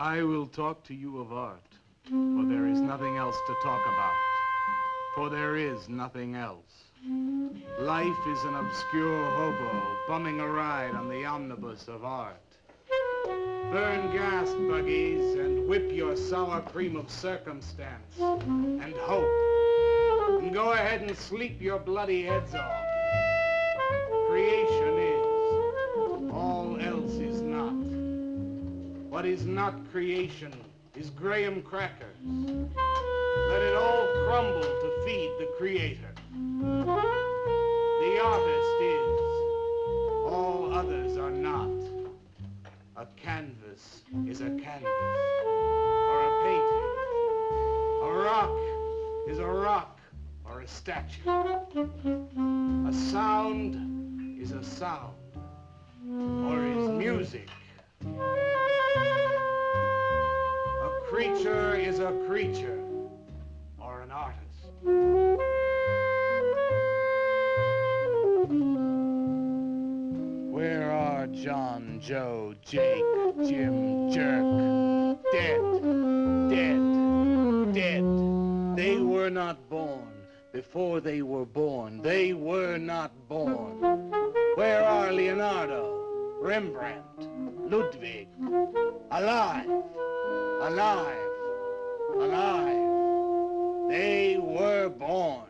I will talk to you of art, for there is nothing else to talk about. For there is nothing else. Life is an obscure hobo bumming a ride on the omnibus of art. Burn gas buggies and whip your sour cream of circumstance and hope. And go ahead and sleep your bloody heads off. Creation is. All else is not. What is not creation is graham crackers. Let it all crumble to feed the creator. The artist is. All others are not. A canvas is a canvas, or a painting. A rock is a rock, or a statue. A sound is a sound, or is music. A creature is a creature, or an artist. Where are John, Joe, Jake, Jim, Jerk? Dead, dead, dead. They were not born. Before they were born, they were not born. Where are Leonardo, Rembrandt, Ludwig? Alive, alive, alive. They were born.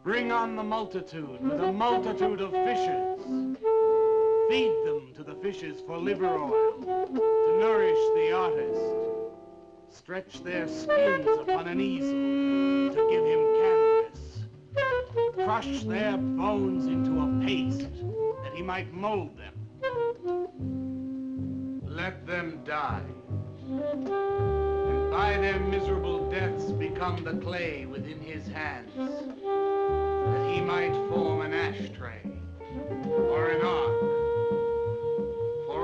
Bring on the multitude with a multitude of fishes. Feed them to the fishes for liver oil, to nourish the artist. Stretch their skins upon an easel to give him canvas. Crush their bones into a paste that he might mold them. Let them die. And by their miserable deaths become the clay within his hands, that he might form an ashtray or an ark.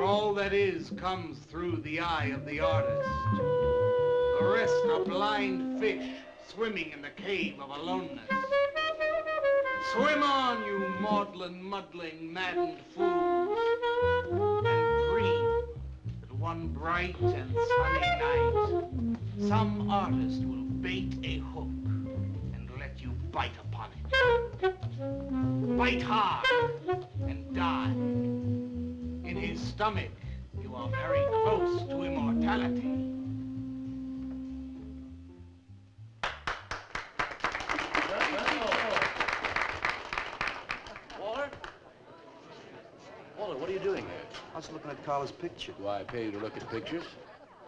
All that is comes through the eye of the artist. The rest are blind fish swimming in the cave of aloneness. Swim on, you maudlin, muddling, maddened fools, and dream that one bright and sunny night some artist will bait a hook and let you bite upon it. Bite hard and die. In his stomach, you are very close to immortality. Waller? Waller, what are you doing here? I was looking at Carla's picture. Do I pay you to look at pictures?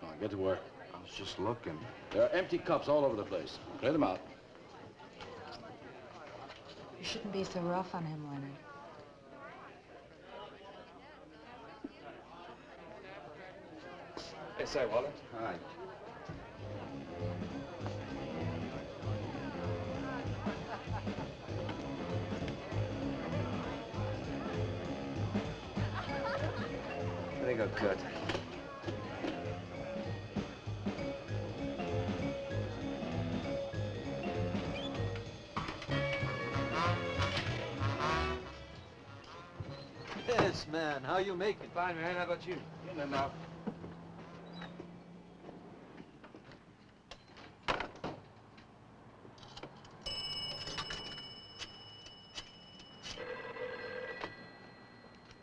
Come on, get to work. I was just looking. There are empty cups all over the place. Clear them out. You shouldn't be so rough on him, Leonard. Hey, say, Waller. Hi. There you go, Kurt. Yes, man. How you making? Fine, man. How about you? In and out.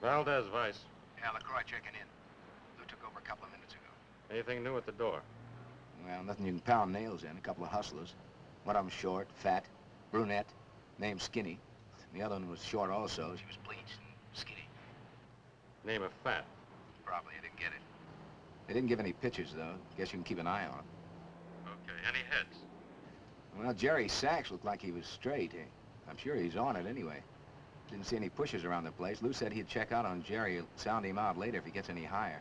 Valdez, Vice. Yeah, LaCroix checking in. Lou took over a couple of minutes ago. Anything new at the door? Well, nothing you can pound nails in. A couple of hustlers. One of them short, fat, brunette, named Skinny. The other one was short also. She was bleached and skinny. Name of Fat. Probably, I didn't get it. They didn't give any pictures, though. Guess you can keep an eye on them. Okay, any heads? Well, Jerry Sachs looked like he was straight. I'm sure he's on it anyway. Didn't see any pushers around the place. Lou said he'd check out on Jerry. He'll sound him out later if he gets any higher.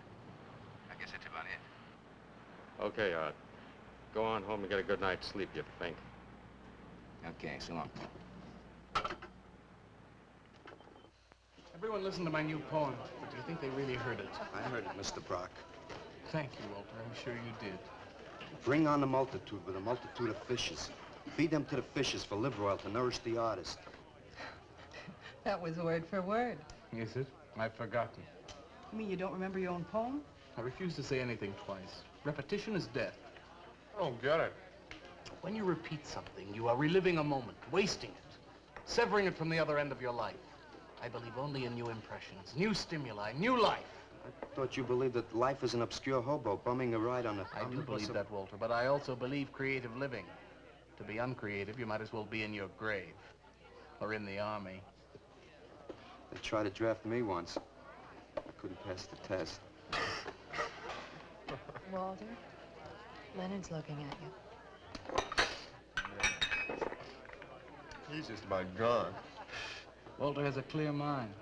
I guess that's about it. Okay, Art. Go on home and get a good night's sleep, you think. Okay, so long. Everyone listen to my new poem. Do you think they really heard it? I heard it, Mr. Brock. Thank you, Walter. I'm sure you did. Bring on the multitude with a multitude of fishes. Feed them to the fishes for liver oil to nourish the artist. That was word for word. Is it? I've forgotten. You mean you don't remember your own poem? I refuse to say anything twice. Repetition is death. I don't get it. When you repeat something, you are reliving a moment, wasting it, severing it from the other end of your life. I believe only in new impressions, new stimuli, new life. I thought you believed that life is an obscure hobo bumming a ride on a... I do believe that, Walter, but I also believe creative living. To be uncreative, you might as well be in your grave or in the army. They tried to draft me once. I couldn't pass the test. Walter, Leonard's looking at you. He's just about gone. Walter has a clear mind.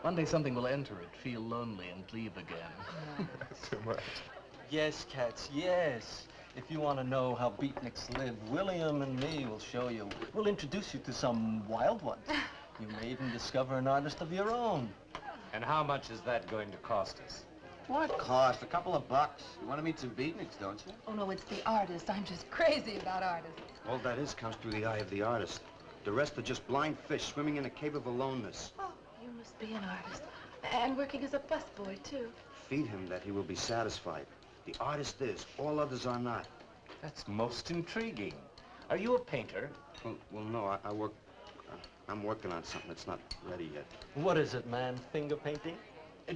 One day something will enter it, feel lonely, and leave again. Too much. Yes, Katz, yes. If you want to know how beatniks live, William and me will show you. We'll introduce you to some wild ones. You may even discover an artist of your own. And how much is that going to cost us? What cost? A couple of bucks. You want to meet some beatniks, don't you? Oh, no, it's the artist. I'm just crazy about artists. All that is comes through the eye of the artist. The rest are just blind fish swimming in a cave of aloneness. Oh, you must be an artist. And working as a busboy, too. Feed him that he will be satisfied. The artist is. All others are not. That's most intriguing. Are you a painter? Well, no, I work... I'm working on something that's not ready yet. What is it, man? Finger painting?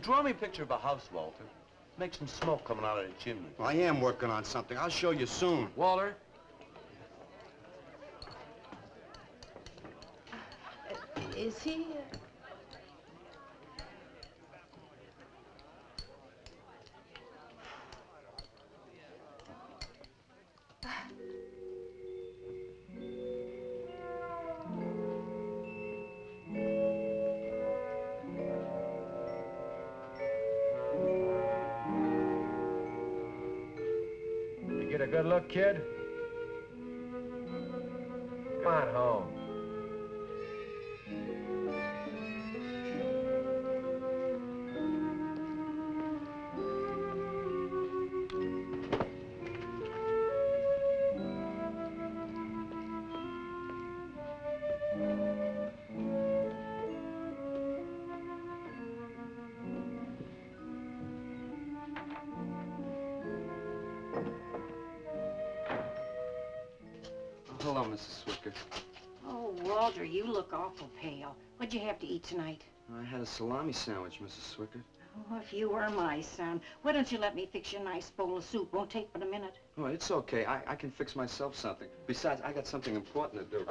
Draw me a picture of a house, Walter. Make some smoke coming out of the chimney. Well, I am working on something. I'll show you soon. Walter? Is he... You get a good look, kid? Come on home. Hold on, Mrs. Swicker. Oh, Walter, you look awful pale. What'd you have to eat tonight? I had a salami sandwich, Mrs. Swicker. Oh, if you were my son, why don't you let me fix you a nice bowl of soup? Won't take but a minute. Oh, it's okay. I can fix myself something. Besides, I got something important to do.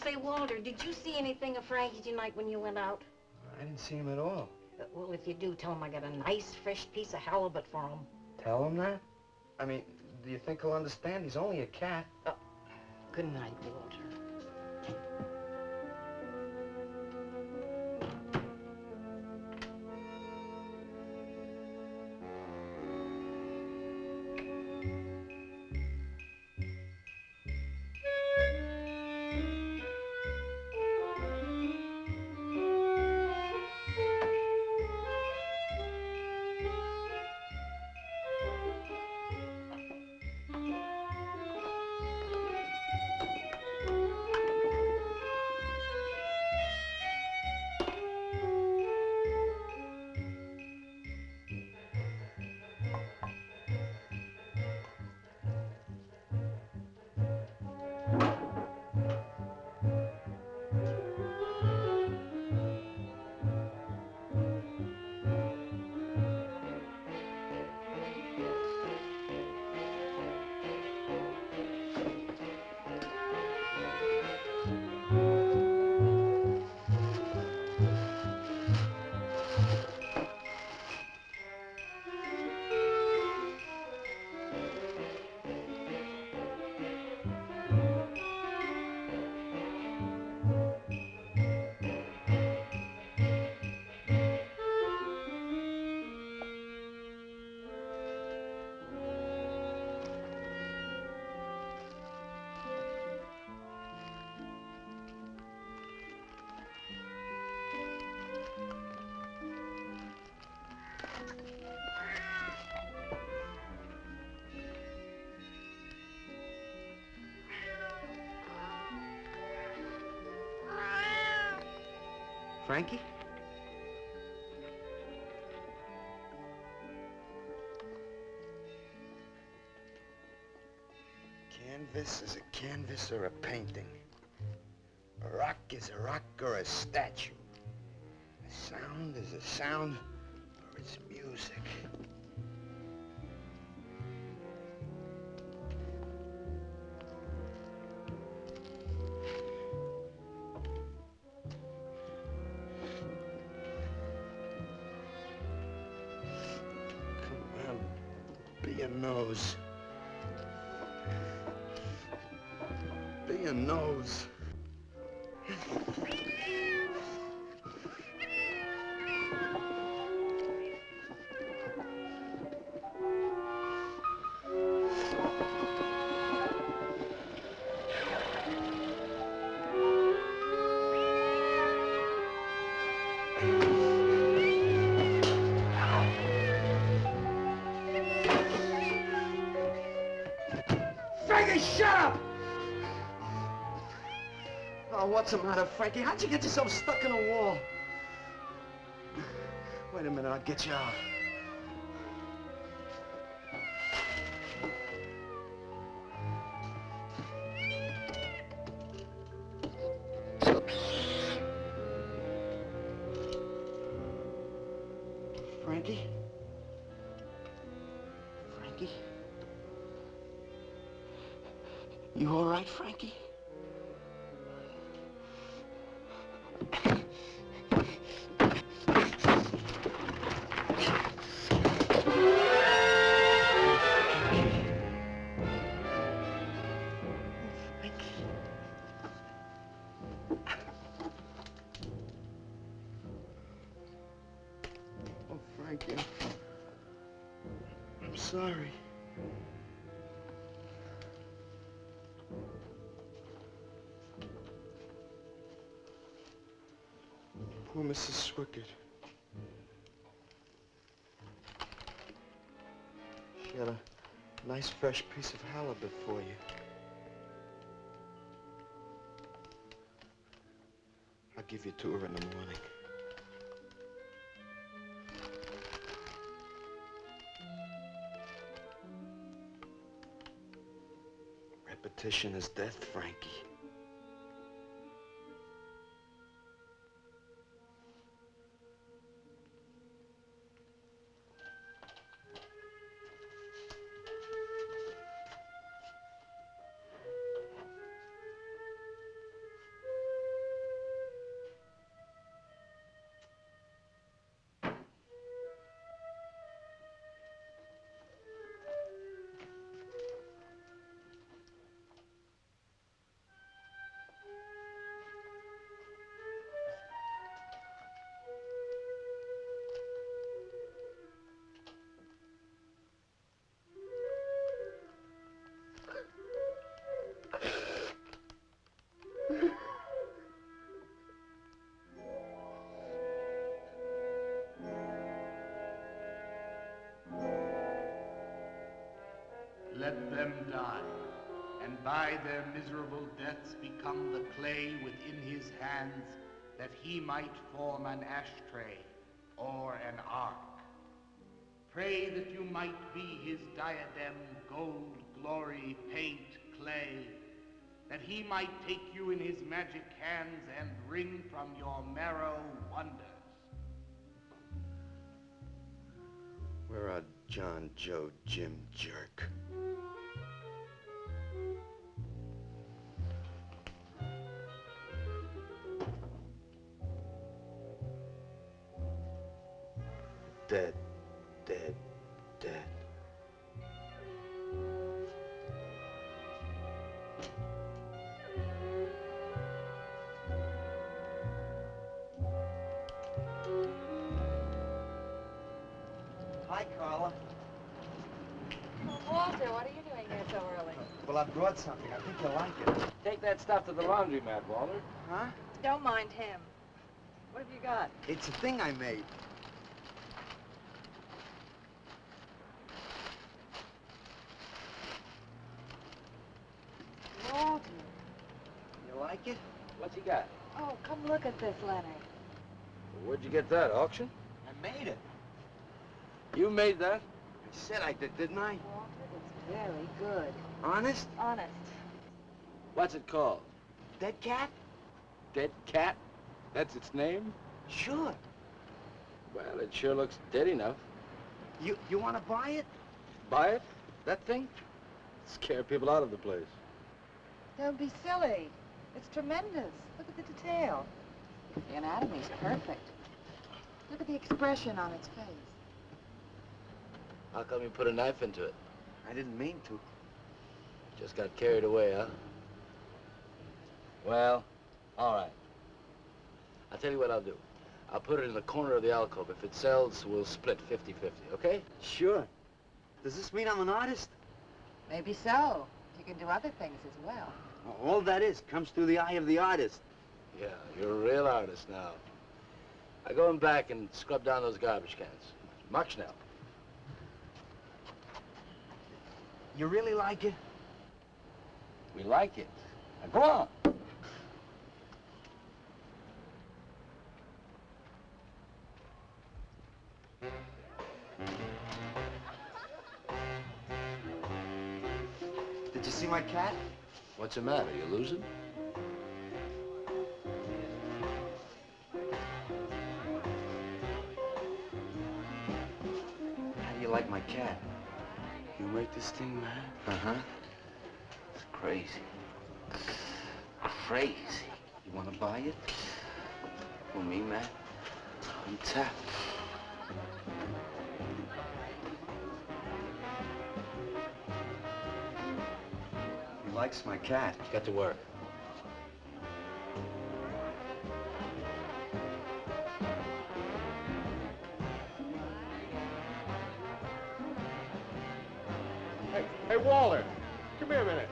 Say, Walter, did you see anything of Frankie tonight when you went out? I didn't see him at all. Well, if you do, tell him I got a nice, fresh piece of halibut for him. Tell him that? I mean, do you think he'll understand? He's only a cat. Good night, Walter. Frankie? canvas is a canvas or a painting. A rock is a rock or a statue. A sound is a sound or it's music. Come on, be a nose. Be a nose. Frankie, shut up! Oh, what's the matter, Frankie? How'd you get yourself stuck in a wall? Wait a minute, I'll get you out. Frankie? Frankie? You all right, Frankie? Oh, Frankie, I'm sorry. Poor Mrs. Swickett. She had a nice fresh piece of halibut for you. I'll give you to her in the morning. Repetition is death, Frankie. Let them die, and by their miserable deaths become the clay within his hands, that he might form an ashtray or an ark. Pray that you might be his diadem, gold, glory, paint, clay, that he might take you in his magic hands and wring from your marrow wonders. Where are John, Joe, Jim, Jerk? Dead, dead, dead. Hi, Carla. Oh, Walter, what are you doing here so early? Well, I brought something. I think you'll like it. Take that stuff to the laundromat, Walter. Huh? Don't mind him. What have you got? It's a thing I made. Walter. You like it? What's he got? Oh, come look at this, Leonard. Where'd you get that, auction? I made it. You made that? I said I did, didn't I? Walter, it's very good. Honest? Honest. What's it called? Dead cat? Dead cat? That's its name? Sure. Well, it sure looks dead enough. You want to buy it? Buy it? That thing? Scare people out of the place. Don't be silly. It's tremendous. Look at the detail. The anatomy's perfect. Look at the expression on its face. How come you put a knife into it? I didn't mean to. Just got carried away, huh? Well, all right. I'll tell you what I'll do. I'll put it in the corner of the alcove. If it sells, we'll split 50-50, okay? Sure. Does this mean I'm an artist? Maybe so. You can do other things as well. All that is comes through the eye of the artist. Yeah, you're a real artist now. I go in back and scrub down those garbage cans. March now. You really like it? We like it. Now go on. Did you see my cat? What's the matter? You losing? How do you like my cat? You make this thing, man? Uh-huh. It's crazy. Crazy. You want to buy it? For me, man? I'm tapped. He likes my cat. Get to work. Hey, Walter, come here a minute.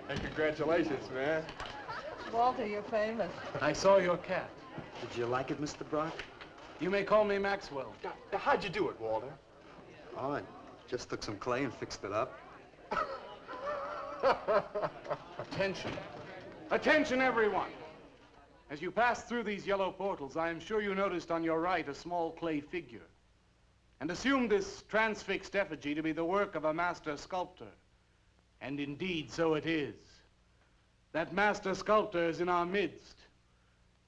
Hey, congratulations, man. Walter, you're famous. I saw your cat. Did you like it, Mr. Brock? You may call me Maxwell. Now, how'd you do it, Walter? Oh, I just took some clay and fixed it up. Attention. Attention, everyone. As you pass through these yellow portals, I am sure you noticed on your right a small clay figure, and assumed this transfixed effigy to be the work of a master sculptor. And indeed, so it is. That master sculptor is in our midst.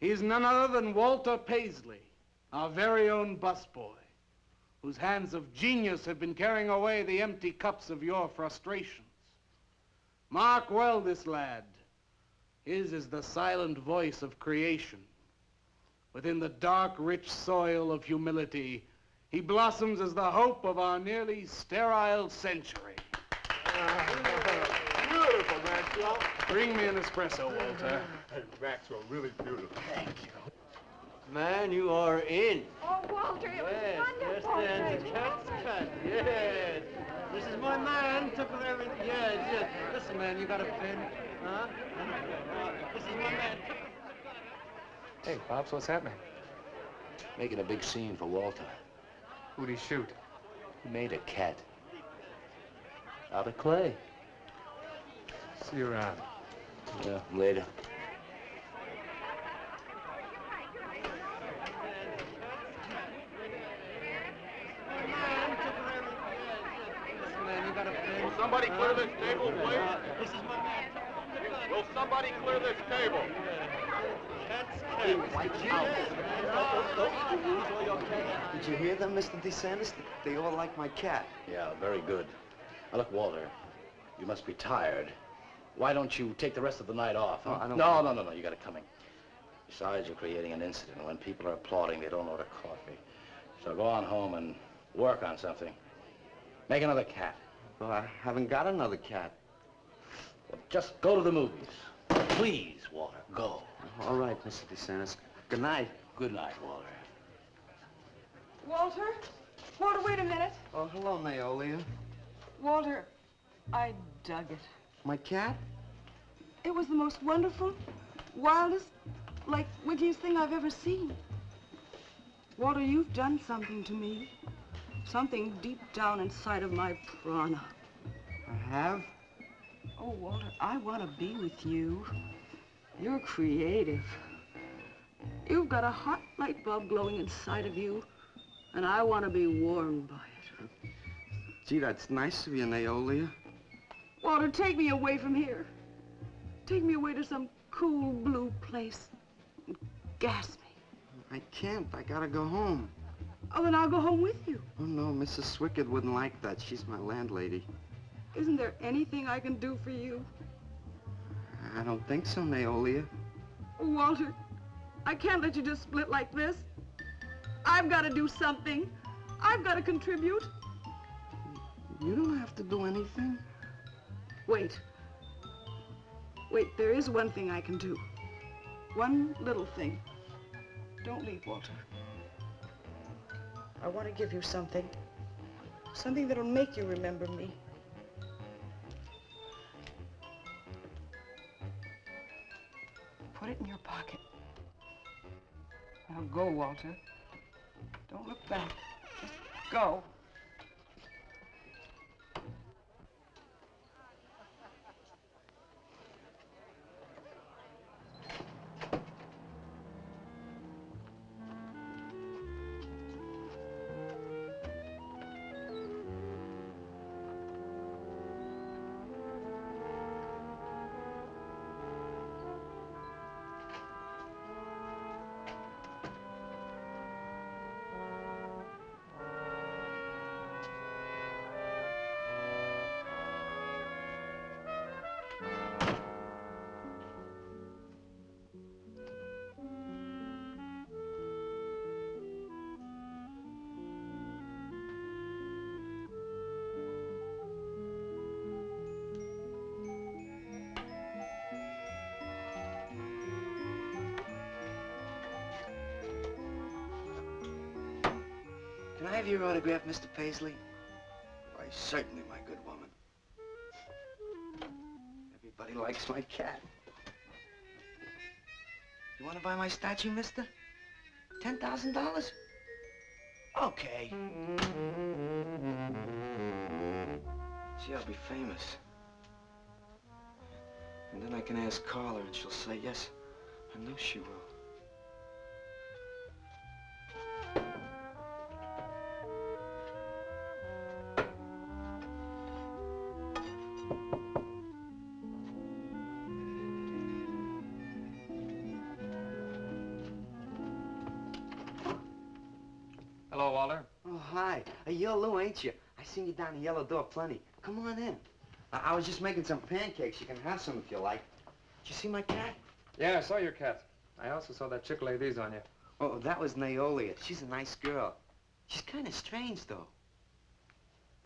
He is none other than Walter Paisley, our very own busboy, whose hands of genius have been carrying away the empty cups of your frustrations. Mark well this lad. His is the silent voice of creation. Within the dark, rich soil of humility, he blossoms as the hope of our nearly sterile century. Beautiful, Maxwell. Bring me an espresso, Walter. Hey, Maxwell, really beautiful. Thank you. Man, you are in. Oh, Walter, it was wonderful. Yes, the cat's cut. Yes. This is my man. Took with everything. Yes, yes. Listen, man, you got a pen? Huh? This is my man. Hey, Pops, what's happening? Making a big scene for Walter. Who'd he shoot? He made a cat. Out of clay. See you around. Yeah, later. Will somebody clear this table, please? Will somebody clear this table? Did you hear them, Mr. DeSantis? They all like my cat. Yeah, very good. Now, look, Walter, you must be tired. Why don't you take the rest of the night off? Huh? Oh, I don't No, you got it coming. Besides, you're creating an incident. When people are applauding, they don't order coffee. So go on home and work on something. Make another cat. Well, I haven't got another cat. Well, just go to the movies. Please, Walter, go. All right, Mr. DeSantis. Good night. Good night, Walter. Walter? Walter, wait a minute. Oh, hello, Naolia. Walter, I dug it. My cat? It was the most wonderful, wildest, like, wittiest thing I've ever seen. Walter, you've done something to me. Something deep down inside of my prana. I have? Oh, Walter, I want to be with you. You're creative. You've got a hot light bulb glowing inside of you, and I want to be warmed by it. Gee, that's nice of you, Naolia. Walter, take me away from here. Take me away to some cool blue place. And gas me. I can't. I gotta go home. Oh, then I'll go home with you. Oh, no, Mrs. Swickard wouldn't like that. She's my landlady. Isn't there anything I can do for you? I don't think so, Naolia. Walter, I can't let you just split like this. I've got to do something. I've got to contribute. You don't have to do anything. Wait. Wait, there is one thing I can do. One little thing. Don't leave, Walter. I want to give you something. Something that'll make you remember me. Put it in your pocket. Now go, Walter. Don't look back. Just go. Can I have your autograph, Mr. Paisley? Why, certainly, my good woman. Everybody likes my cat. You want to buy my statue, mister? $10,000? Okay. Gee, I'll be famous. And then I can ask Carla, and she'll say yes. I know she will. Hello, Walter. Oh, hi. You're Lou, ain't you? I seen you down the yellow door plenty. Come on in. I was just making some pancakes. You can have some if you like. Did you see my cat? Yeah, I saw your cat. I also saw that chick lay these on you. Oh, that was Naolia. She's a nice girl. She's kind of strange, though.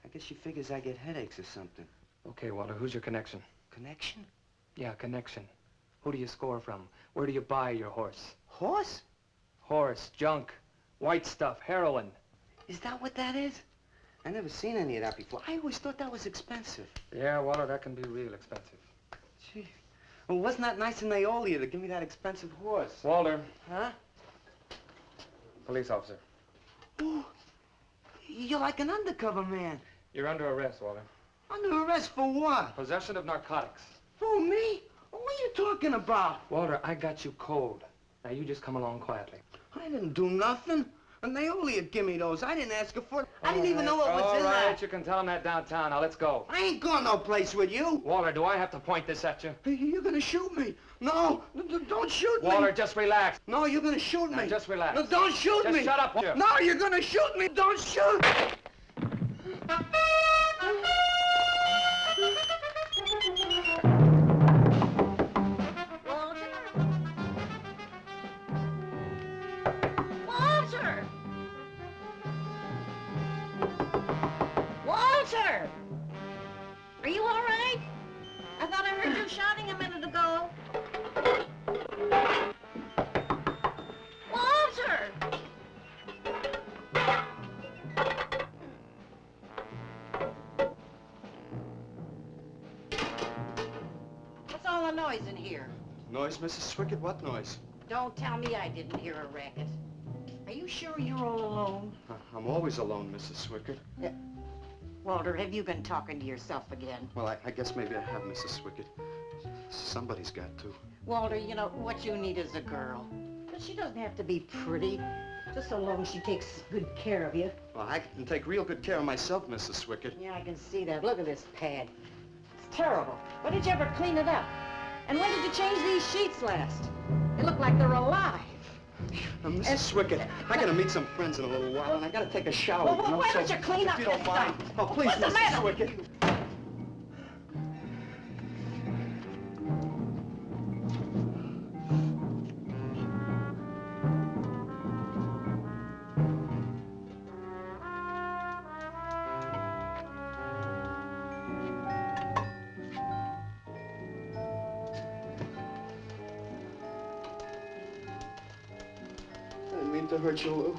I guess she figures I get headaches or something. Okay, Walter, who's your connection? Connection? Yeah, connection. Who do you score from? Where do you buy your horse? Horse? Horse, junk, white stuff, heroin. Is that what that is? I never seen any of that before. I always thought that was expensive. Yeah, Walter, that can be real expensive. Gee. Well, wasn't that nice of Naolia to give me that expensive horse? Walter. Huh? Police officer. Oh, you're like an undercover man. You're under arrest, Walter. Under arrest for what? Possession of narcotics. For me? What are you talking about? Walter, I got you cold. Now you just come along quietly. I didn't do nothing. And Naolia give me those. I didn't ask her for it. I didn't even know what was in All right, that. you can tell him that downtown. Now let's go. I ain't going no place with you. Walter, do I have to point this at you? You're gonna shoot me. No, don't shoot me. Walter, just relax. No, you're gonna shoot me. Now just relax. No, don't shoot Just me. shut up, Walter. No, you're gonna shoot me. Don't shoot. Walter! Walter! Are you all right? I thought I heard you shouting a minute ago. Walter! What's all the noise in here? Noise, Mrs. Swickard? What noise? Don't tell me I didn't hear a racket. Are you sure you're all alone? I'm always alone, Mrs. Swickard. Walter, have you been talking to yourself again? Well, I guess maybe I have, Mrs. Swickard. Somebody's got to. Walter, you know, what you need is a girl. But she doesn't have to be pretty, just so long as she takes good care of you. Well, I can take real good care of myself, Mrs. Swickard. Yeah, I can see that. Look at this pad. terrible. When did you ever clean it up? And when did you change these sheets last? They look like they're alive. Mrs. Swickett, I gotta meet some friends in a little while, and I gotta take a shower. Well, why don't you clean up if you don't this mind. stuff? Oh, please, What's the Mrs. matter? Swickett. I didn't mean to hurt you, Lou.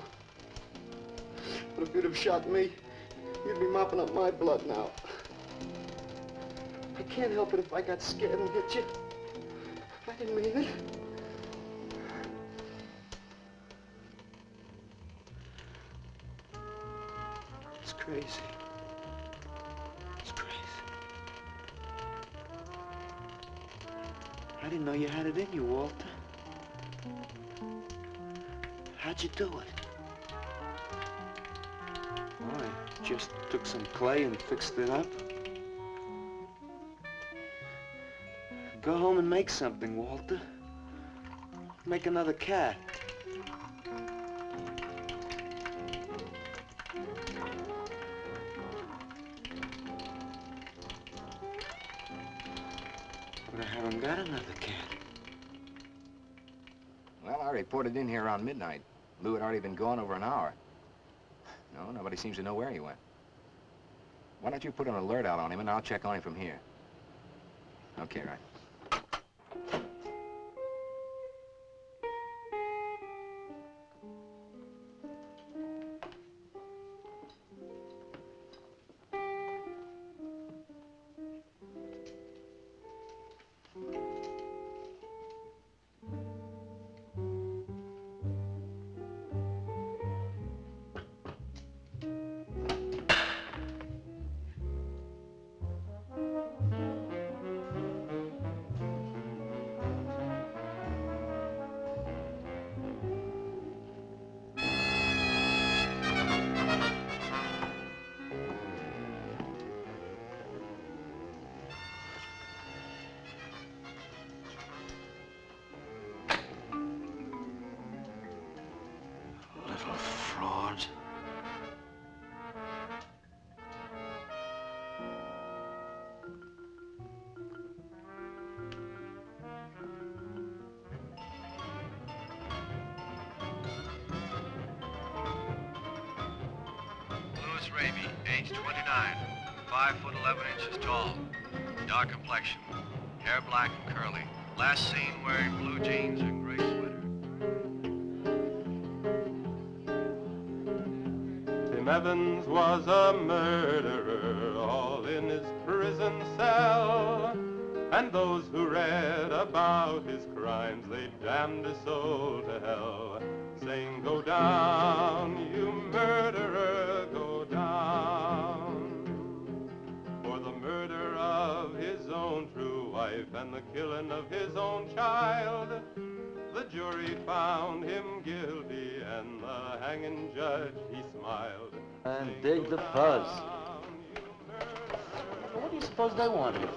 But if you'd have shot me, you'd be mopping up my blood now. I can't help it if I got scared and hit you. I didn't mean it. It's crazy. It's crazy. I didn't know you had it in you, Walter. How'd you do it? Oh, I just took some clay and fixed it up. Go home and make something, Walter. Make another cat. But I haven't got another cat. Well, I reported in here around midnight. Lou had already been gone over an hour. No, nobody seems to know where he went. Why don't you put an alert out on him, and I'll check on him from here. Okay, right. Little fraud. Louis Raby, age 29, 5 foot 11 inches tall, dark complexion, hair black and curly. Last seen wearing blue jeans and gray sweater. Tim Evans was a murderer, all in his prison cell. And those who read about his crimes, they damned his soul to hell, saying, "Go down, you murderer, go down." For the murder of his own true wife and the killing of his own child, the jury found him guilty, and the hanging judge, he smiled. And dig the fuzz. What do you suppose they wanted?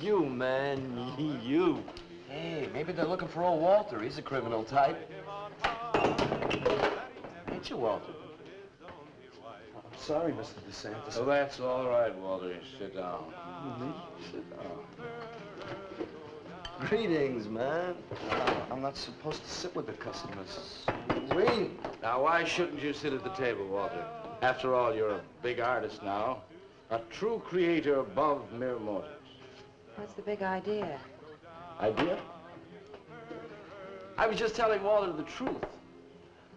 You, man, you. Hey, maybe they're looking for old Walter. He's a criminal type. Ain't you, Walter? I'm sorry, Mr. DeSantis. Oh, that's all right, Walter. Sit down. Me? Sit down. Greetings, man. I'm not supposed to sit with the customers. Wait. Now, why shouldn't you sit at the table, Walter? After all, you're a big artist now. A true creator above mere mortals. What's the big idea? Idea? I was just telling Walter the truth.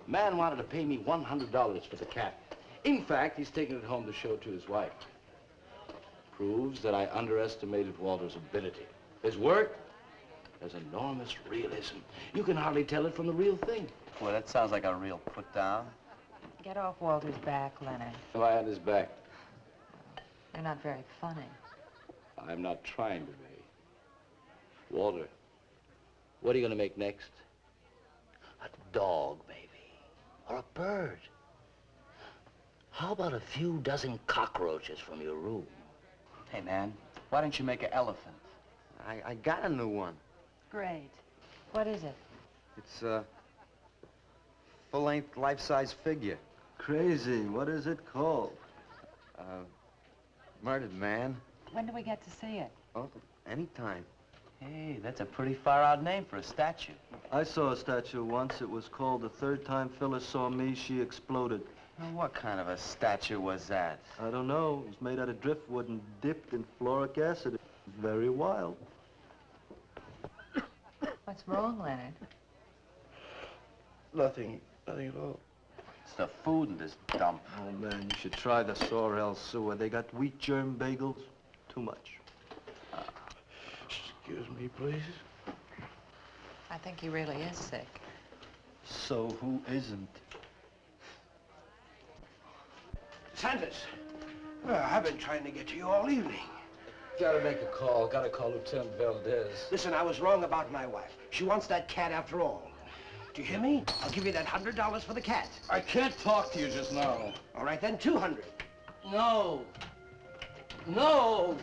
Man wanted to pay me $100 for the cat. In fact, he's taking it home to show to his wife. Proves that I underestimated Walter's ability. His work has enormous realism. You can hardly tell it from the real thing. Well, that sounds like a real put-down. Get off Walter's back, Leonard. Am I on his back? You're not very funny. I'm not trying to be. Walter, what are you going to make next? A dog, maybe. Or a bird. How about a few dozen cockroaches from your room? Hey, man, Why don't you make an elephant? I got a new one. Great. What is it? It's a full-length, life-size figure. Crazy. What is it called? Murdered man. When do we get to see it? Oh, anytime. Hey, that's a pretty far-out name for a statue. I saw a statue once. It was called The Third Time Phyllis Saw Me, She Exploded. Well, what kind of a statue was that? I don't know. It was made out of driftwood and dipped in fluoric acid. Very wild. What's wrong, Leonard? Nothing at all. It's the food in this dump. Oh, man, you should try the Sorrel sewer. They got wheat germ bagels. Too much. Excuse me, please. I think he really is sick. So who isn't? Sanders, I've been trying to get to you all evening. Gotta make a call. Gotta call Lieutenant Valdez. Listen, I was wrong about my wife. She wants that cat after all. Do you hear me? I'll give you that $100 for the cat. I can't talk to you just now. All right, then, 200. No. No.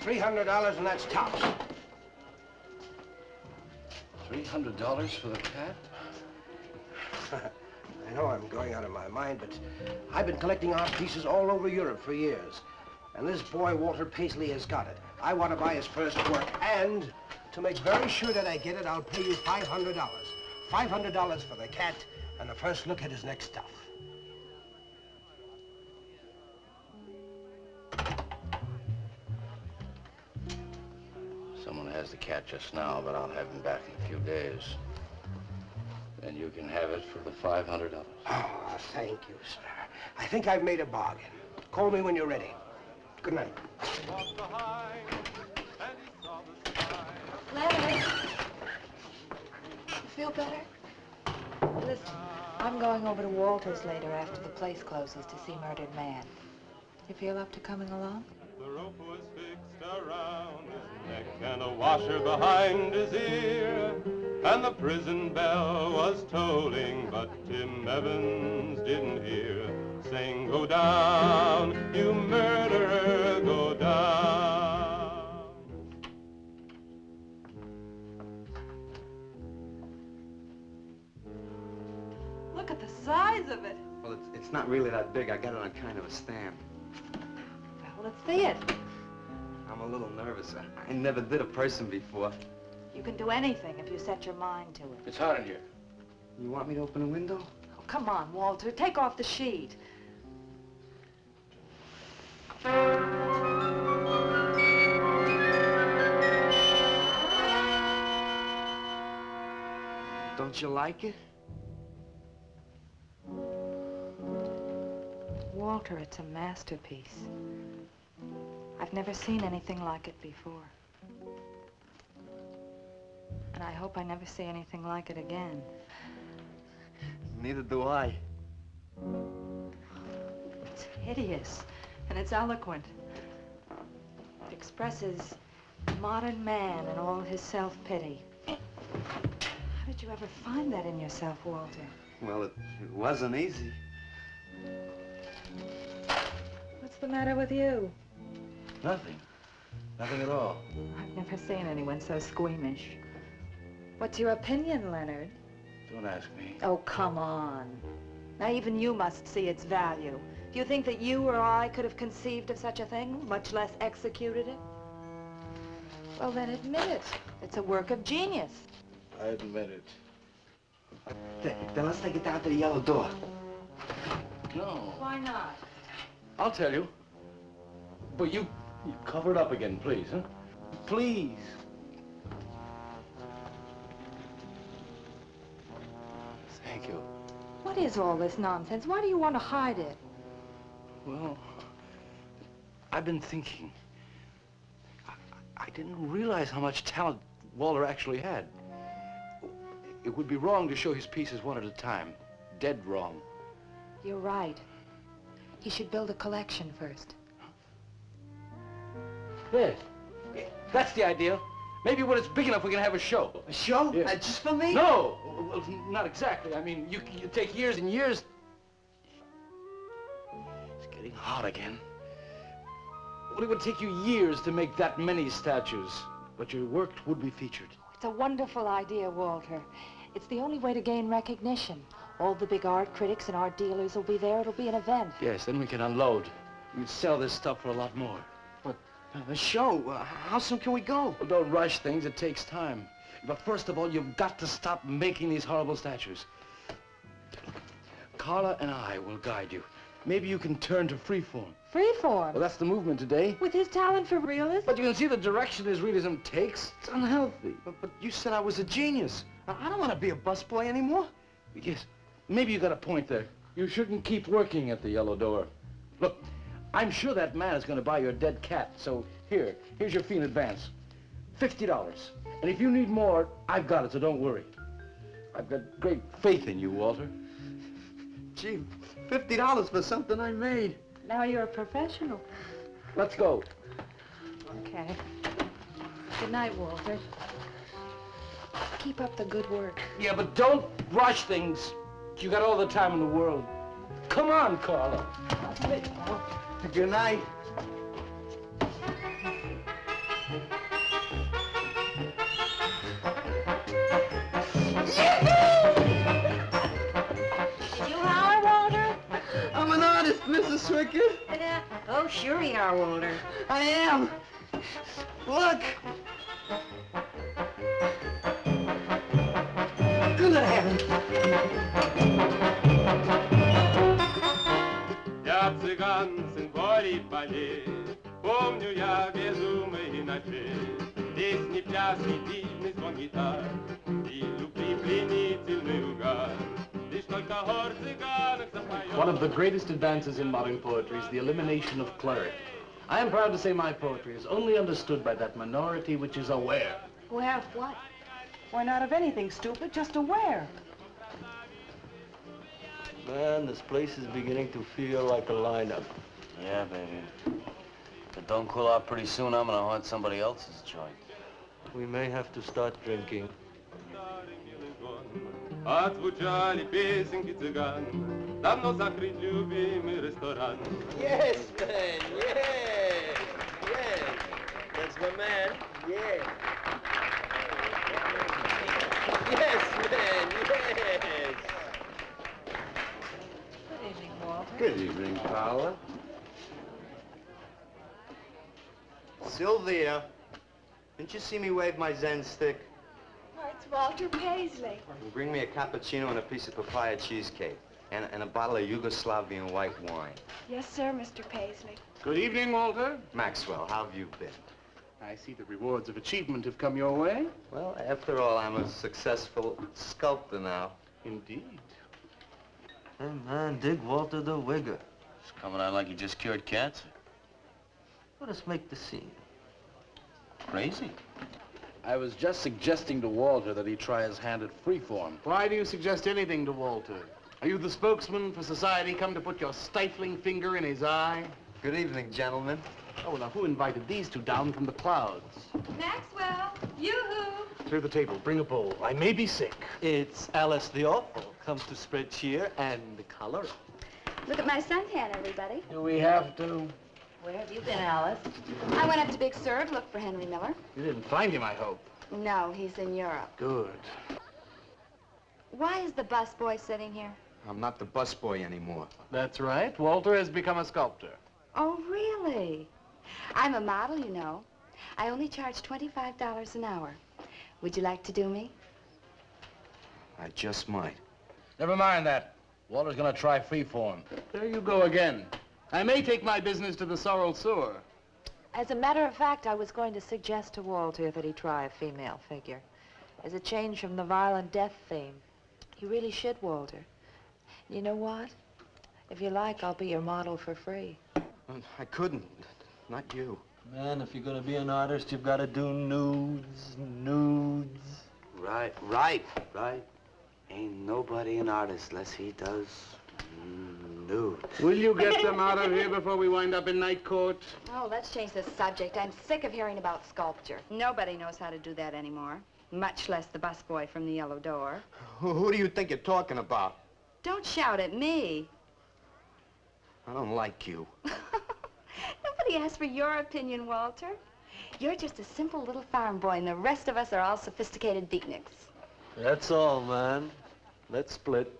$300, and that's tops. $300 for the cat? I know I'm going out of my mind, but I've been collecting art pieces all over Europe for years. And this boy, Walter Paisley, has got it. I want to buy his first work, and to make very sure that I get it, I'll pay you $500. $500 for the cat, and the first look at his next stuff. Someone has the cat just now, but I'll have him back in a few days. Then you can have it for the $500. Oh, thank you, sir. I think I've made a bargain. Call me when you're ready. Good night. Leonard! You feel better? Listen, I'm going over to Walter's later after the place closes to see Murdered Man. You feel up to coming along? The rope was fixed around his neck and a washer behind his ear, and the prison bell was tolling, but Tim Evans didn't hear. Saying, go down, you murderer, go down. Look at the size of it. Well, it's not really that big. I got it on kind of a stand. Well, let's see it. I'm a little nervous. I never did a person before. You can do anything if you set your mind to it. It's hot in here. You want me to open a window? Oh, come on, Walter. Take off the sheet. Don't you like it? Walter, it's a masterpiece. I've never seen anything like it before. And I hope I never see anything like it again. Neither do I. It's hideous, and it's eloquent. It expresses modern man and all his self-pity. How did you ever find that in yourself, Walter? Well, it wasn't easy. What's the matter with you? Nothing. Nothing at all. I've never seen anyone so squeamish. What's your opinion, Leonard? Don't ask me. Oh, come on. Now, even you must see its value. Do you think that you or I could have conceived of such a thing, much less executed it? Well, then admit it. It's a work of genius. I admit it. Then let's take it down to the yellow door. No. Why not? I'll tell you. But you cover it up again, please, huh? Please. Thank you. What is all this nonsense? Why do you want to hide it? Well, I've been thinking. I didn't realize how much talent Walter actually had. It would be wrong to show his pieces one at a time. Dead wrong. You're right. He should build a collection first. Yes. That's the idea. Maybe when it's big enough, we can have a show. A show? Yes. Just for me? No! Well, not exactly. I mean, you take years and years. It's getting hot again. Well, it would take you years to make that many statues, but your work would be featured. It's a wonderful idea, Walter. It's the only way to gain recognition. All the big art critics and art dealers will be there. It'll be an event. Yes, then we can unload. We'd sell this stuff for a lot more. But the show, how soon can we go? Well, don't rush things. It takes time. But first of all, you've got to stop making these horrible statues. Carla and I will guide you. Maybe you can turn to freeform. Freeform? Well, that's the movement today. With his talent for realism? But you can see the direction his realism takes. It's unhealthy. But you said I was a genius. I don't want to be a busboy anymore. Yes, maybe you got a point there. You shouldn't keep working at the Yellow Door. Look, I'm sure that man is going to buy your dead cat, so here's your fee in advance. $50. And if you need more, I've got it, so don't worry. I've got great faith in you, Walter. Gee, $50 for something I made. Now you're a professional. Let's go. Okay. Good night, Walter. Keep up the good work. Yeah, but don't rush things. You got all the time in the world. Come on, Carla. Good night. Did you holler, Walter? I'm an artist, Mrs. Swickett. Oh, sure you are, Walter. I am. Look. Good heavens. Я цыган, сын полей полей, помню я безумные ночи, песни, пляски, дивный звон гитар и любви пленительный угар. Лишь только хор цыганок запоет. One of the greatest advances in modern poetry is the elimination of cleric. I am proud to say my poetry is only understood by that minority which is aware. Aware of what? Why, not of anything, stupid, just aware. Man, this place is beginning to feel like a lineup. Yeah, baby. If it don't cool out pretty soon, I'm gonna haunt somebody else's joint. We may have to start drinking. Отзвучали песенки цыган, давно закрыт любимый ресторан. Yes, man, yeah, yeah. That's my man, yeah. Yes, man, yes. Good evening, Walter. Good evening, Paula. Sylvia, didn't you see me wave my Zen stick? Oh, it's Walter Paisley. Bring me a cappuccino and a piece of papaya cheesecake. And a bottle of Yugoslavian white wine. Yes, sir, Mr. Paisley. Good evening, Walter. Maxwell, how have you been? I see the rewards of achievement have come your way. Well, after all, I'm a successful sculptor now. Indeed. Hey, man, dig Walter the Wigger. It's coming out like he just cured cancer. Let us make the scene. Crazy. I was just suggesting to Walter that he try his hand at freeform. Why do you suggest anything to Walter? Are you the spokesman for society come to put your stifling finger in his eye? Good evening, gentlemen. Oh, now who invited these two down from the clouds? Maxwell, yoo-hoo. Through the table, bring a bowl. I may be sick. It's Alice the Awful, comes to spread cheer and color. Look at my suntan, everybody. Do we have to? Where have you been, Alice? I went up to Big Sur to look for Henry Miller. You didn't find him, I hope. No, he's in Europe. Good. Why is the busboy sitting here? I'm not the busboy anymore. That's right. Walter has become a sculptor. Oh, really? I'm a model, you know. I only charge $25 an hour. Would you like to do me? I just might. Never mind that. Walter's gonna try freeform. There you go again. I may take my business to the Sorrel Sewer. As a matter of fact, I was going to suggest to Walter that he try a female figure. As a change from the violent death theme. He really should, Walter. You know what? If you like, I'll be your model for free. I couldn't. Not you. Man, if you're gonna be an artist, you've got to do nudes, nudes. Right. Ain't nobody an artist unless he does nudes. Will you get them out of here before we wind up in night court? Oh, let's change the subject. I'm sick of hearing about sculpture. Nobody knows how to do that anymore, much less the busboy from the Yellow Door. Who do you think you're talking about? Don't shout at me. I don't like you. No, but Nobody asked for your opinion, Walter. You're just a simple little farm boy, and the rest of us are all sophisticated beatniks. That's all, man. Let's split.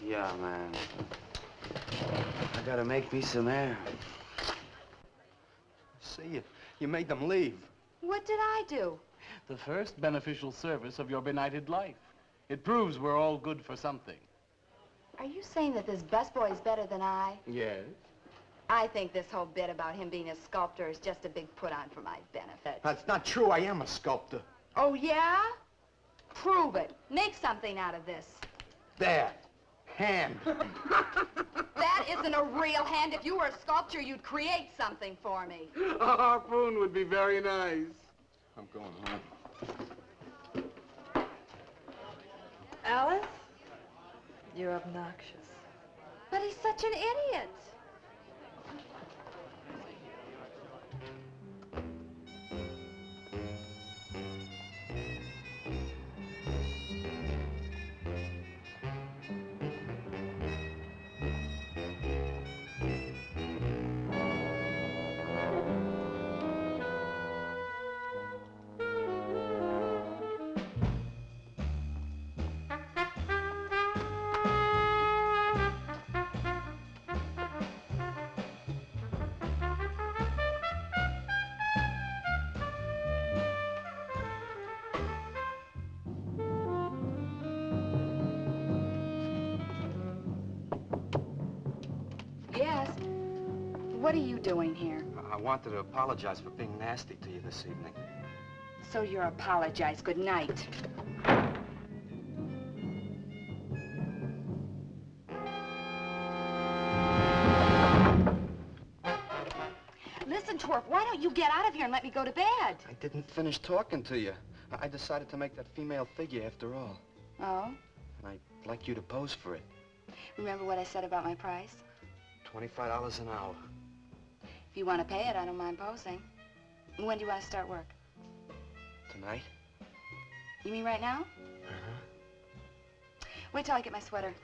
Yeah, man. I gotta make me some air. See, you made them leave. What did I do? The first beneficial service of your benighted life. It proves we're all good for something. Are you saying that this busboy is better than I? Yes. I think this whole bit about him being a sculptor is just a big put-on for my benefit. That's not true. I am a sculptor. Oh, yeah? Prove it. Make something out of this. There. Hand. That isn't a real hand. If you were a sculptor, you'd create something for me. A harpoon would be very nice. I'm going home. Alice? You're obnoxious. But he's such an idiot. Yes? What are you doing here? I wanted to apologize for being nasty to you this evening. So you're apologize. Good night. Listen, Twerp, why don't you get out of here and let me go to bed? I didn't finish talking to you. I decided to make that female figure after all. Oh? And I'd like you to pose for it. Remember what I said about my price? $25 an hour. If you want to pay it, I don't mind posing. When do you want to start work? Tonight? You mean right now? Uh-huh. Wait till I get my sweater.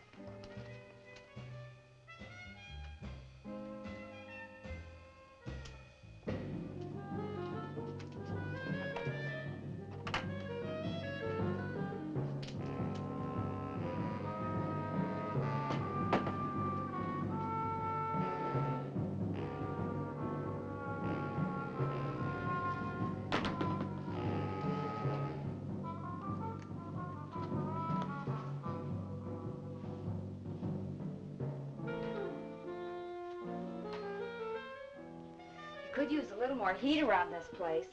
Could use a little more heat around this place.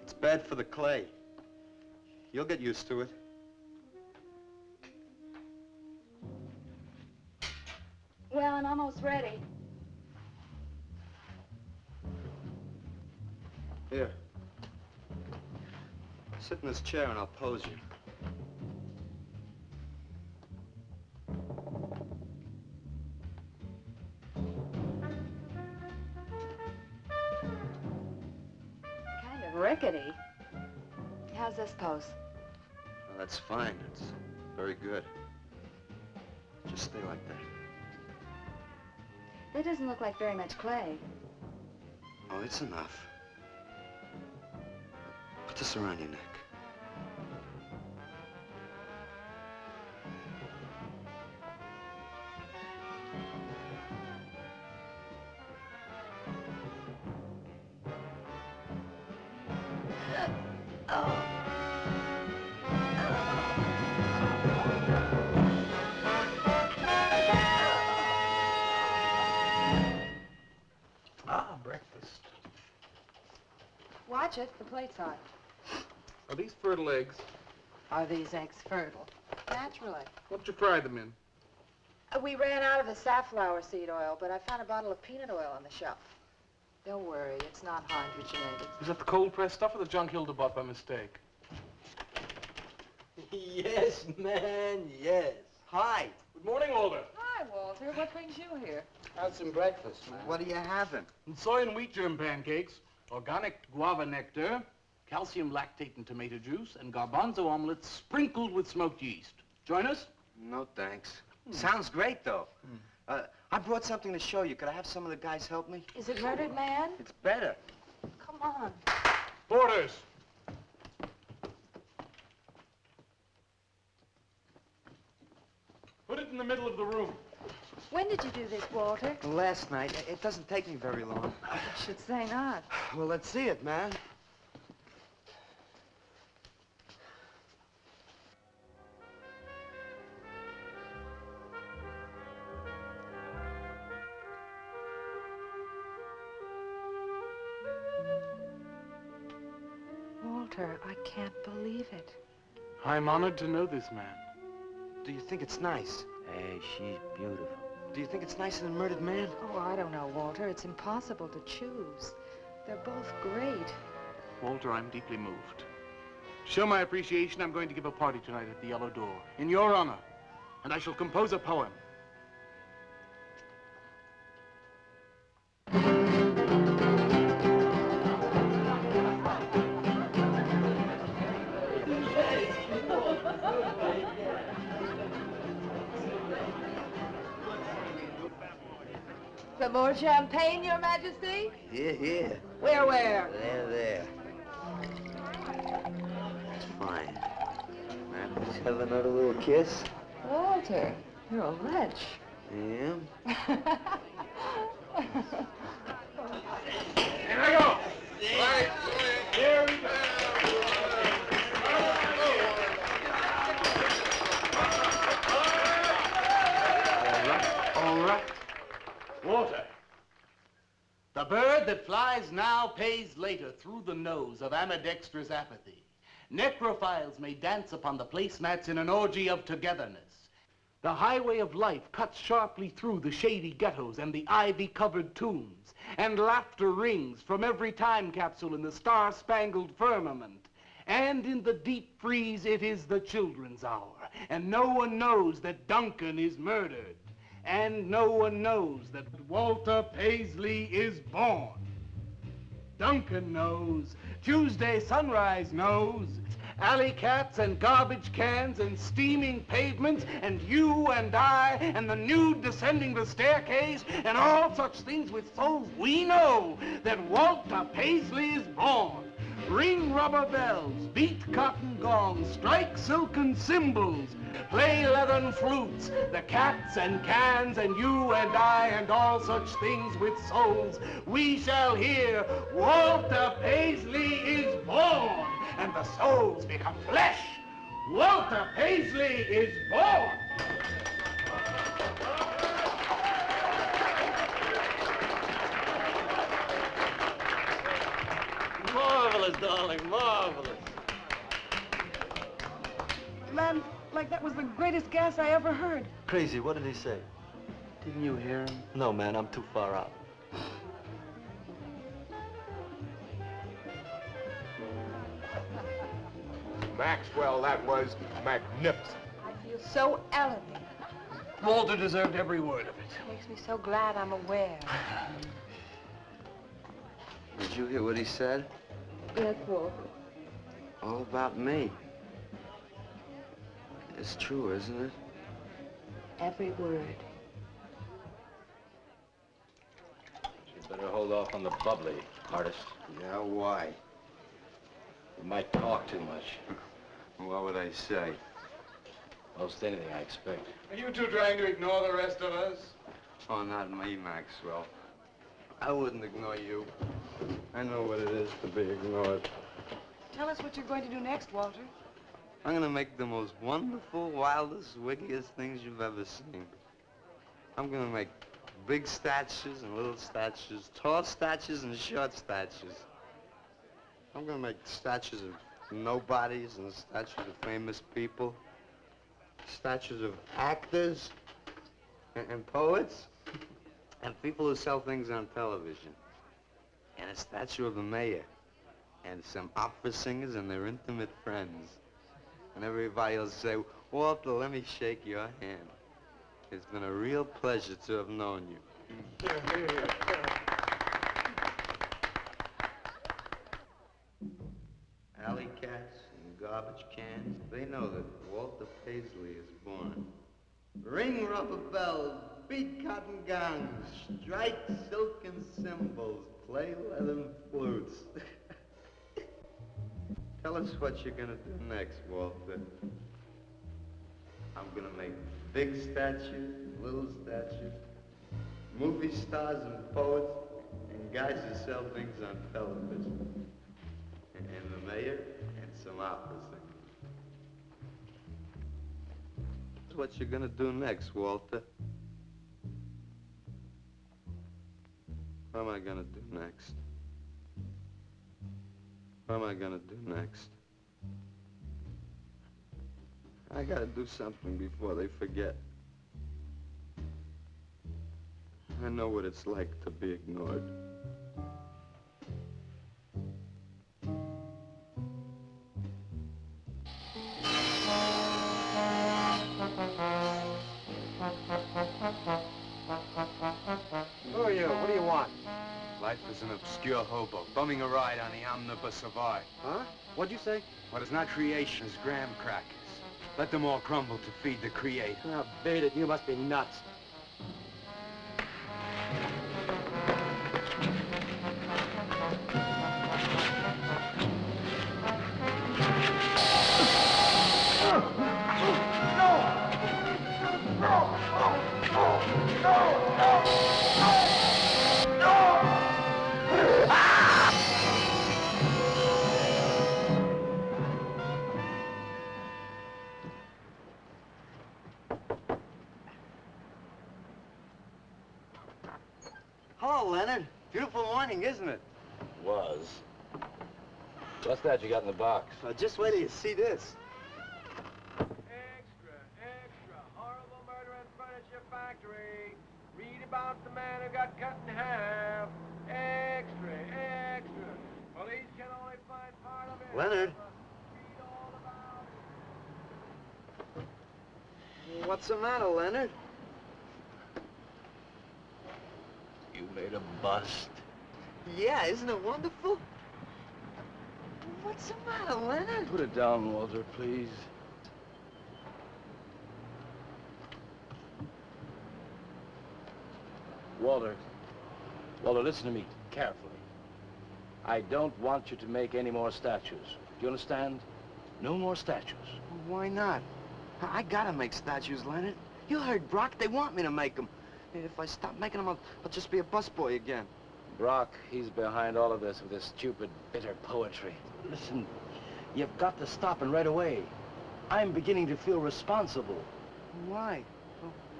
It's bad for the clay. You'll get used to it. Well, I'm almost ready. Here. Sit in this chair and I'll pose you. Kind of rickety. How's this pose? Well, that's fine. It's very good. Just stay like that. That doesn't look like very much clay. Oh, it's enough. Put this around your neck. Ah, breakfast. Watch it, the plate's hot. Are these fertile eggs? Are these eggs fertile? Naturally. What'd you fry them in? We ran out of the safflower seed oil, but I found a bottle of peanut oil on the shelf. Don't worry, it's not hydrogenated. Is that the cold-pressed stuff or the junk Hilda bought by mistake? Yes, man, yes. Hi. Good morning, Walter. Hi, Walter. What brings you here? How's some breakfast, man? What are you having? And soy and wheat germ pancakes, organic guava nectar, calcium lactate and tomato juice, and garbanzo omelets sprinkled with smoked yeast. Join us? No, thanks. Sounds great, though. I brought something to show you. Could I have some of the guys help me? Is it Murdered Man? It's better. Come on. Boarders! Put it in the middle of the room. When did you do this, Walter? Last night. It doesn't take me very long. I should say not. Well, let's see it, man. Walter, I can't believe it. I'm honored to know this man. Do you think it's nice? Hey, she's beautiful. Do you think it's nicer than Murdered Man? Oh, I don't know, Walter. It's impossible to choose. They're both great. Walter, I'm deeply moved. To show my appreciation, I'm going to give a party tonight at the Yellow Door, in your honor. And I shall compose a poem. Some more champagne, Your Majesty? Here, here. Where? There. It's fine. Man, let's have another little kiss. Walter, you're a lech. Yeah? Here I go! Here we go! All right. Walter. The bird that flies now pays later through the nose of ambidextrous apathy. Necrophiles may dance upon the placemats in an orgy of togetherness. The highway of life cuts sharply through the shady ghettos and the ivy-covered tombs, and laughter rings from every time capsule in the star-spangled firmament. And in the deep freeze, it is the children's hour, and no one knows that Duncan is murdered. And no one knows that Walter Paisley is born. Duncan knows. Tuesday Sunrise knows. Alley cats and garbage cans and steaming pavements and you and I and the nude descending the staircase and all such things with souls, we know that Walter Paisley is born. Ring rubber bells, beat cotton gongs, strike silken cymbals, play leathern flutes, the cats and cans and you and I and all such things with souls. We shall hear Walter Paisley is born, and the souls become flesh. Walter Paisley is born. Marvelous, darling, marvelous. Man, like that was the greatest gas I ever heard. Crazy, what did he say? Didn't you hear him? No, man, I'm too far out. Maxwell, that was magnificent. I feel so elevated. Walter deserved every word of it. Makes me so glad I'm aware. Did you hear what he said? Yes, Walter. All about me. It's true, isn't it? Every word. You'd better hold off on the bubbly, artist. Yeah, why? You might talk too much. What would I say? Most anything, I expect. Are you two trying to ignore the rest of us? Oh, not me, Maxwell. I wouldn't ignore you. I know what it is to be ignored. Tell us what you're going to do next, Walter. I'm gonna make the most wonderful, wildest, wickedest things you've ever seen. I'm gonna make big statues and little statues, tall statues and short statues. I'm gonna make statues of nobodies and statues of famous people, statues of actors and poets and people who sell things on television, and a statue of the mayor and some opera singers and their intimate friends. And everybody will say, Walter, let me shake your hand. It's been a real pleasure to have known you. Alley cats and garbage cans, they know that Walter Paisley is born. Ring rubber bells, beat cotton gongs, strike silken cymbals, play leathern flutes. Tell us what you're gonna do next, Walter. I'm gonna make big statues, little statues, movie stars and poets, and guys who sell things on television. And the mayor and some opera singers. That's what you're gonna do next, Walter. What am I gonna do next? What am I gonna do next? I gotta do something before they forget. I know what it's like to be ignored. Who are you? What do you want? Life is an obscure hobo, bumming a ride on the omnibus of art. Huh? What'd you say? What is not creation is graham crackers. Let them all crumble to feed the creator. Oh, beat it. You must be nuts. Hello, Leonard. Beautiful morning, isn't it? Was. What's that you got in the box? Just wait till you see this. Horrible murder in furniture factory. Read about the man who got cut in half. Extra, extra. Police can only find part of it. Leonard. Read all about it. What's the matter, Leonard? You made a bust. Yeah, isn't it wonderful? What's the matter, Leonard? Put it down, Walter, please. Walter, listen to me carefully. I don't want you to make any more statues. Do you understand? No more statues. Why not? I gotta make statues, Leonard. You heard Brock. They want me to make them. If I stop making them, I'll just be a busboy again. Brock, he's behind all of this with his stupid, bitter poetry. Listen, you've got to stop and right away. I'm beginning to feel responsible. Why?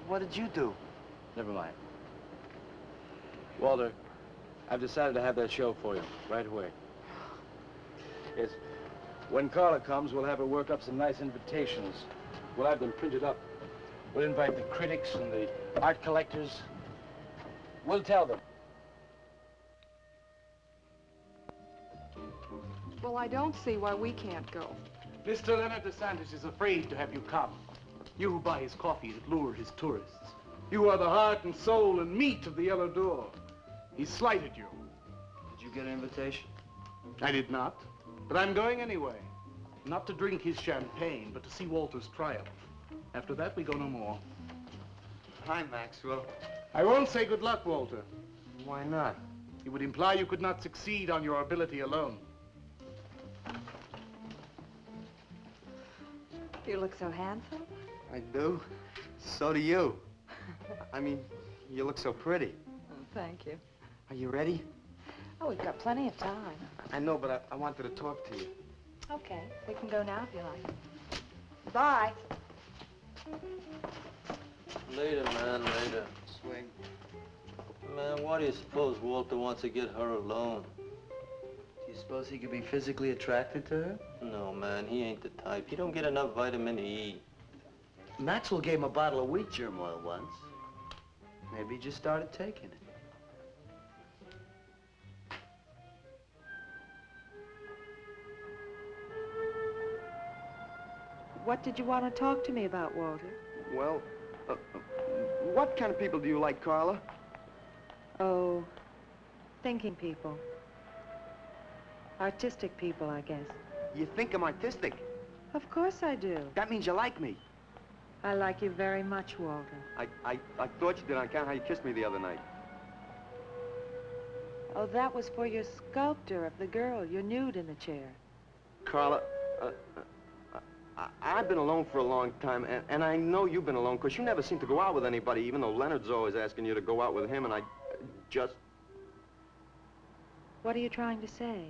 What did you do? Never mind. Walter, I've decided to have that show for you right away. Yes. When Carla comes, we'll have her work up some nice invitations. We'll have them printed up. We'll invite the critics and the art collectors. We'll tell them. Well, I don't see why we can't go. Mr. Leonard DeSantis is afraid to have you come. You who buy his coffee that lure his tourists. You are the heart and soul and meat of the Yellow Door. He slighted you. Did you get an invitation? I did not, but I'm going anyway. Not to drink his champagne, but to see Walter's triumph. After that, we go no more. Hi, Maxwell. I won't say good luck, Walter. Why not? It would imply you could not succeed on your ability alone. You look so handsome. I do. So do you. I mean, you look so pretty. Oh, thank you. Are you ready? Oh, we've got plenty of time. I know, but I wanted to talk to you. Okay, we can go now if you like. Bye. Later, man, later. Swing. Man, why do you suppose Walter wants to get her alone? Do you suppose he could be physically attracted to her? No, man, he ain't the type. He don't get enough vitamin E. Maxwell gave him a bottle of wheat germ oil once. Maybe he just started taking it. What did you want to talk to me about, Walter? Well, what kind of people do you like, Carla? Oh, thinking people. Artistic people, I guess. You think I'm artistic? Of course I do. That means you like me. I like you very much, Walter. I thought you did on account of how you kissed me the other night. Oh, that was for your sculptor of the girl, your nude in the chair. Carla, I've been alone for a long time, and I know you've been alone, because you never seem to go out with anybody, even though Leonard's always asking you to go out with him, and I just... What are you trying to say?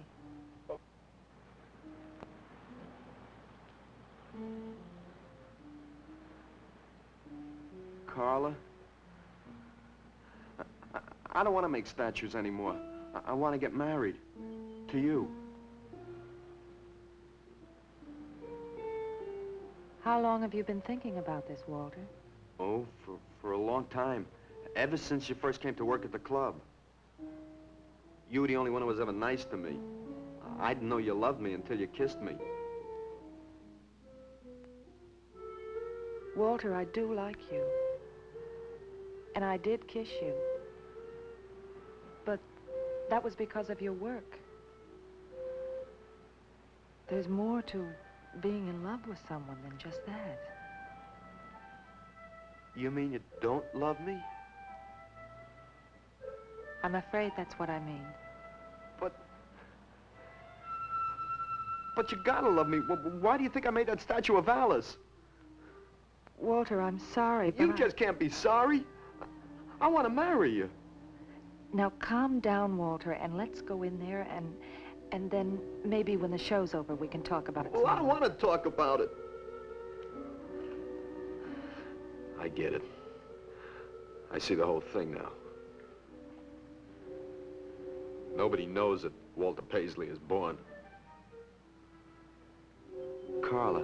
Carla, I don't want to make statues anymore. I want to get married. To you. How long have you been thinking about this, Walter? Oh, for a long time. Ever since you first came to work at the club. You were the only one who was ever nice to me. I didn't know you loved me until you kissed me. Walter, I do like you. And I did kiss you. But that was because of your work. There's more to being in love with someone than just that. You mean you don't love me? I'm afraid that's what I mean. But you gotta love me. Why do you think I made that statue of Alice? Walter, I'm sorry, but You just can't be sorry. I want to marry you. Now calm down, Walter, and let's go in there and then maybe when the show's over we can talk about it. Well, I don't want to talk about it. I get it. I see the whole thing now. Nobody knows that Walter Paisley is born. Carla,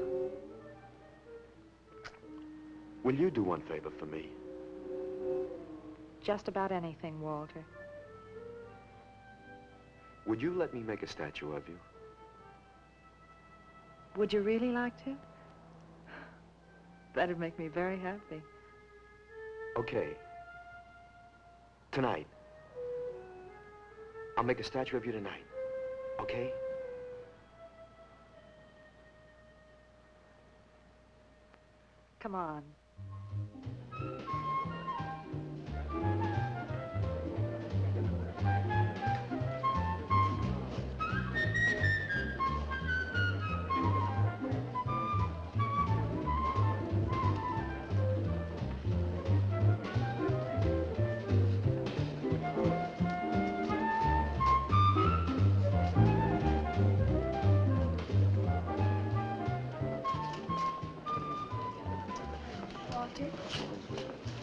will you do one favor for me? Just about anything, Walter. Would you let me make a statue of you? Would you really like to? That'd make me very happy. Okay. Tonight. I'll make a statue of you tonight. Okay? Come on.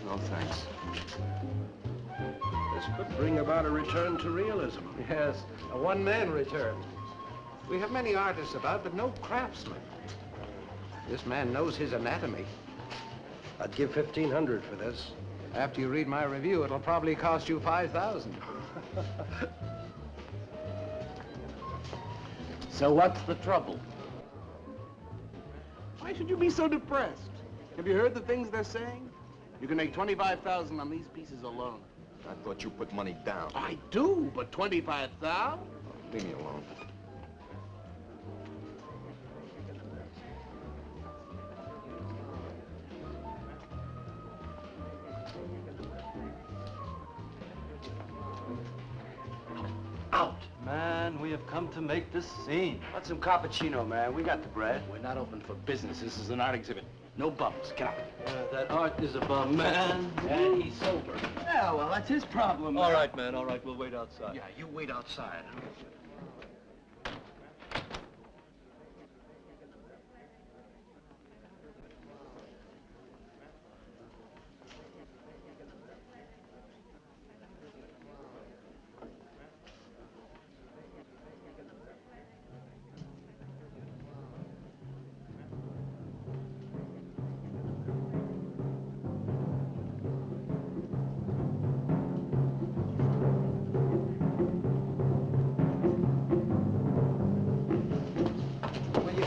No, thanks. This could bring about a return to realism. Yes, a one-man return. We have many artists about, but no craftsmen. This man knows his anatomy. I'd give $1,500 for this. After you read my review, it'll probably cost you $5,000. So what's the trouble? Why should you be so depressed? Have you heard the things they're saying? You can make $25,000 on these pieces alone. I thought you put money down. I do, but $25,000? Leave me alone. Out! Man, we have come to make this scene. Want some cappuccino, man? We got the bread. We're not open for business. This is an art exhibit. No bums. Get out. That art is a bum, man. And he's sober. Yeah, well, that's his problem, man. All right, man, all right. We'll wait outside. Yeah, you wait outside.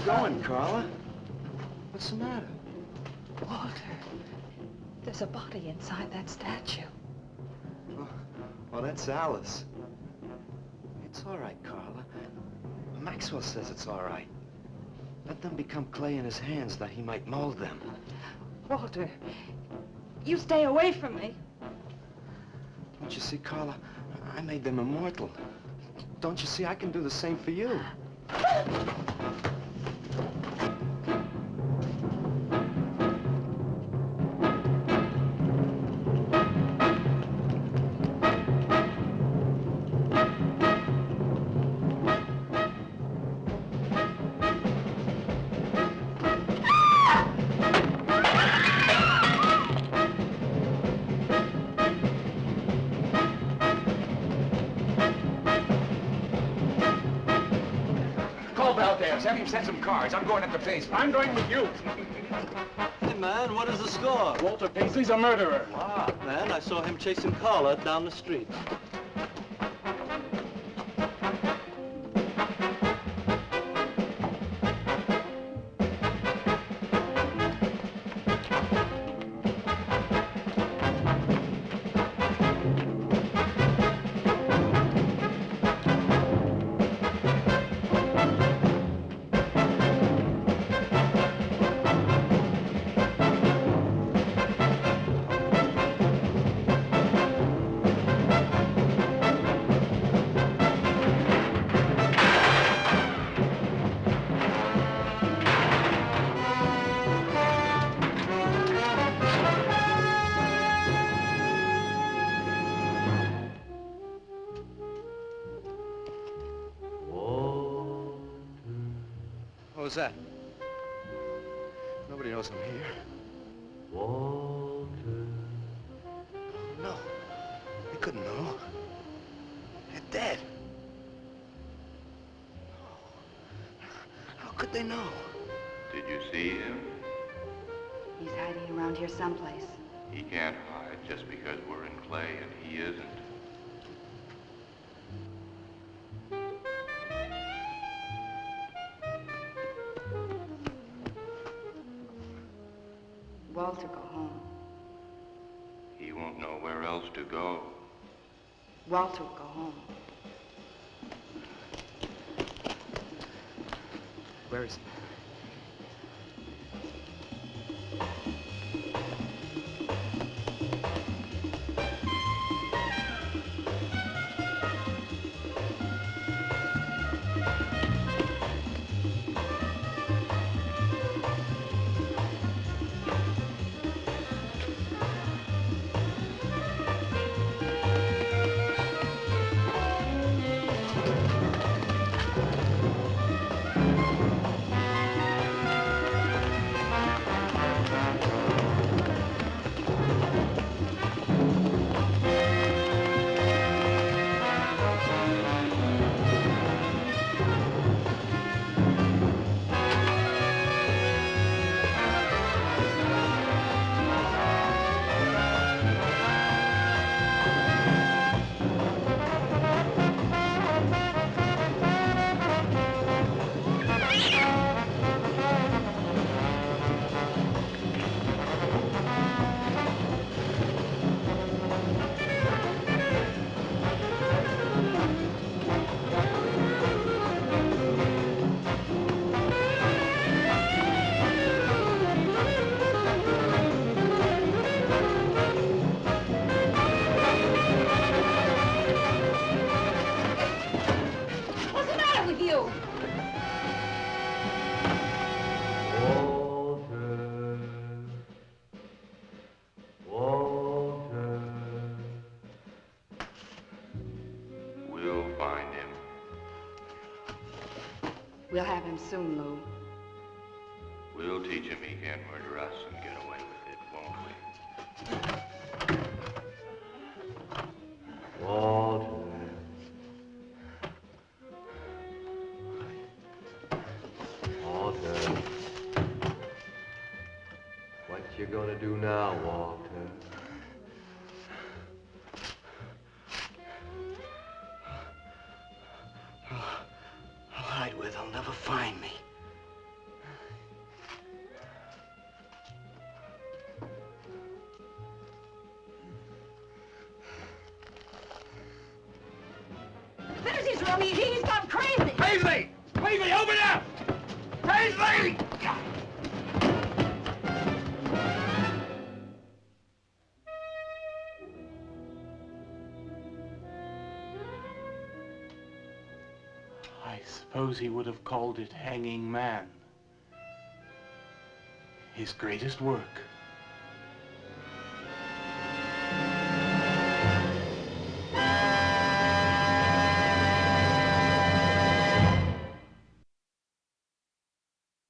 Going, Carla? What's the matter? Walter, there's a body inside that statue. Oh, that's Alice. It's all right, Carla. Maxwell says it's all right. Let them become clay in his hands that he might mold them. Walter, you stay away from me. Don't you see, Carla? I made them immortal. Don't you see, I can do the same for you. Call Valdez. Have him set some cards. I'm going up the base. I'm going with you. Hey, man, what is the score? Walter Paisley's a murderer. Wow, man, I saw him chasing Carla down the street. What was that? Nobody knows I'm here. Walter. No. They couldn't know. They're dead. How could they know? Did you see him? He's hiding around here someplace. He can't hide just because we're in Clay and he isn't. Walter, go home. He won't know where else to go. Walter, go home. Where is he? What's the matter with you? Walter. We'll find him. We'll have him soon, Lou. We'll teach him he can't murder us and get away with it, won't we? Walter. Walter. What you gonna do now, Walter? I'll hide where they'll never find me. There's his room. He's gone crazy. Paisley! Paisley, open up! Paisley! I suppose he would have called it Hanging Man. His greatest work.